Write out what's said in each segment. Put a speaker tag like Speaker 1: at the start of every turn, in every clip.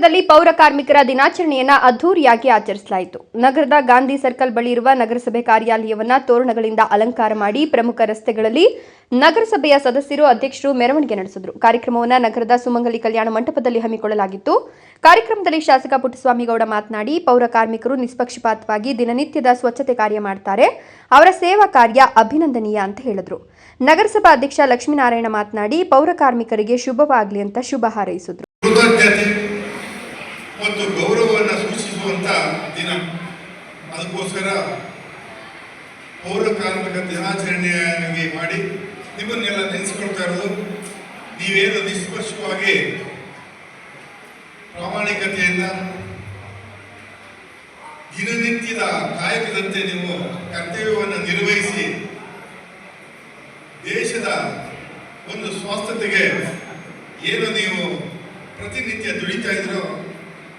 Speaker 1: ನಗರದಲ್ಲಿ ಪೌರ ಕಾರ್ಮಿಕರ ದಿನಾಚರಣೆಯನ್ನು ಅದ್ದೂರಿಯಾಗಿ ಆಚರಿಸಲಾಯಿತು. ನಗರದ ಗಾಂಧಿ ಸರ್ಕಲ್ ಬಳಿ ಇರುವ ನಗರಸಭೆ ಕಾರ್ಯಾಲಯವನ್ನು ತೋರಣಗಳಿಂದ ಅಲಂಕಾರ ಮಾಡಿ ಪ್ರಮುಖ ರಸ್ತೆಗಳಲ್ಲಿ ನಗರಸಭೆಯ ಸದಸ್ಯರು ಅಧ್ಯಕ್ಷರು ಮೆರವಣಿಗೆ ನಡೆಸಿದರು. ಕಾರ್ಯಕ್ರಮವನ್ನು ನಗರದ ಸುಮಂಗಲಿ ಕಲ್ಯಾಣ ಮಂಟಪದಲ್ಲಿ ಹಮ್ಮಿಕೊಳ್ಳಲಾಗಿತ್ತು. ಕಾರ್ಯಕ್ರಮದಲ್ಲಿ ಶಾಸಕ ಪುಟ್ಟಸ್ವಾಮಿಗೌಡ ಮಾತನಾಡಿ, ಪೌರ ಕಾರ್ಮಿಕರು ನಿಷ್ಪಕ್ಷಪಾತವಾಗಿ ದಿನನಿತ್ಯದ ಸ್ವಚ್ಛತೆ ಕಾರ್ಯ ಮಾಡುತ್ತಾರೆ. ಅವರ ಸೇವಾ ಕಾರ್ಯ ಅಭಿನಂದನೀಯ ಅಂತ ಹೇಳಿದರು. ನಗರಸಭಾ ಅಧ್ಯಕ್ಷ ಲಕ್ಷ್ಮೀನಾರಾಯಣ ಮಾತನಾಡಿ, ಪೌರ ಕಾರ್ಮಿಕರಿಗೆ ಶುಭವಾಗಲಿ ಅಂತ ಶುಭ ಹಾರೈಸಿದರು.
Speaker 2: ಕೃತಜ್ಞತೆ ಮತ್ತು ಗೌರವವನ್ನು ಸೂಚಿಸುವಂತ ದಿನ. ಅದಕ್ಕೋಸ್ಕರ ಪೌರ ಕಾರ್ಮಿಕ ದಿನಾಚರಣೆಯಾಗಿ ಮಾಡಿ ನಿಮ್ಮನ್ನೆಲ್ಲ ನೆನೆಸಿಕೊಳ್ತಾ ಇರೋದು. ನೀವೇನು ನಿಷ್ಪಕ್ಷವಾಗಿ ಪ್ರಾಮಾಣಿಕತೆಯಿಂದ ದಿನನಿತ್ಯದ ಕಾಯಕದಂತೆ ನೀವು ಕರ್ತವ್ಯವನ್ನು ನಿರ್ವಹಿಸಿ ದೇಶದ ಒಂದು ಸ್ವಾಸ್ಥ್ಯತೆಗೆ ಏನು ನೀವು ಪ್ರತಿನಿತ್ಯ ದುಡಿತಾ ಇದ್ರು,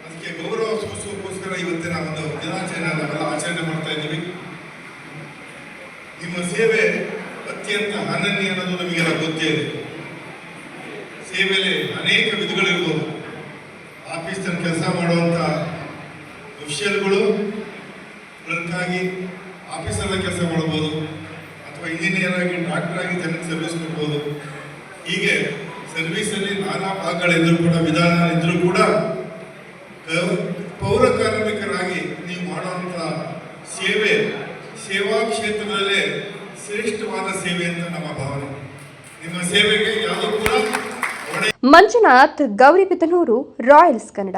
Speaker 2: ಅದಕ್ಕೆ ಗೌರವ ಸೂಚಿಸೋಕ್ಕೋಸ್ಕರ ಇವತ್ತಿನ ಒಂದು ದಿನಾಚರಣೆ ನಾವೆಲ್ಲ ಆಚರಣೆ ಮಾಡ್ತಾ ಇದ್ದೀವಿ. ನಿಮ್ಮ ಸೇವೆ ಅತ್ಯಂತ ಅನನ್ಯ ಅನ್ನೋದು ನಮಗೆಲ್ಲ ಗೊತ್ತೇ ಇದೆ. ಸೇವೆಯಲ್ಲಿ ಅನೇಕ ವಿಧಗಳಿರ್ಬೋದು. ಆಫೀಸ್ನಲ್ಲಿ ಕೆಲಸ ಮಾಡುವಂಥ ಅಫಿಷಿಯಲ್ಗಳು ಕ್ಲರ್ಕ್ ಆಗಿ ಆಫೀಸಲ್ಲಿ ಕೆಲಸ ಮಾಡ್ಬೋದು, ಅಥವಾ ಇಂಜಿನಿಯರ್ ಆಗಿ, ಡಾಕ್ಟರ್ ಆಗಿ ಜನಕ್ಕೆ ಸರ್ವಿಸ್ ಕೊಡ್ಬೋದು. ಹೀಗೆ ಸರ್ವಿಸಲ್ಲಿ ನಾನಾ ಭಾಗಗಳಿದ್ರೂ ಕೂಡ, ವಿಧಾನ ಇದ್ರೂ ಕೂಡ ಪೌರ ಕಾರ್ಮಿಕರಾಗಿ ನೀವು ಮಾಡುವಂಥ ಸೇವೆ ಸೇವಾ ಕ್ಷೇತ್ರದಲ್ಲೇ ಶ್ರೇಷ್ಠವಾದ ಸೇವೆ ಅಂತ ನಮ್ಮ ಭಾವನೆ. ನಿಮ್ಮ ಸೇವೆಗೆ ಯಾವುದೂ ಕೂಡ
Speaker 1: ಮಂಜುನಾಥ್, ಗೌರಿಬಿದನೂರು, ರಾಯಲ್ಸ್ ಕನ್ನಡ.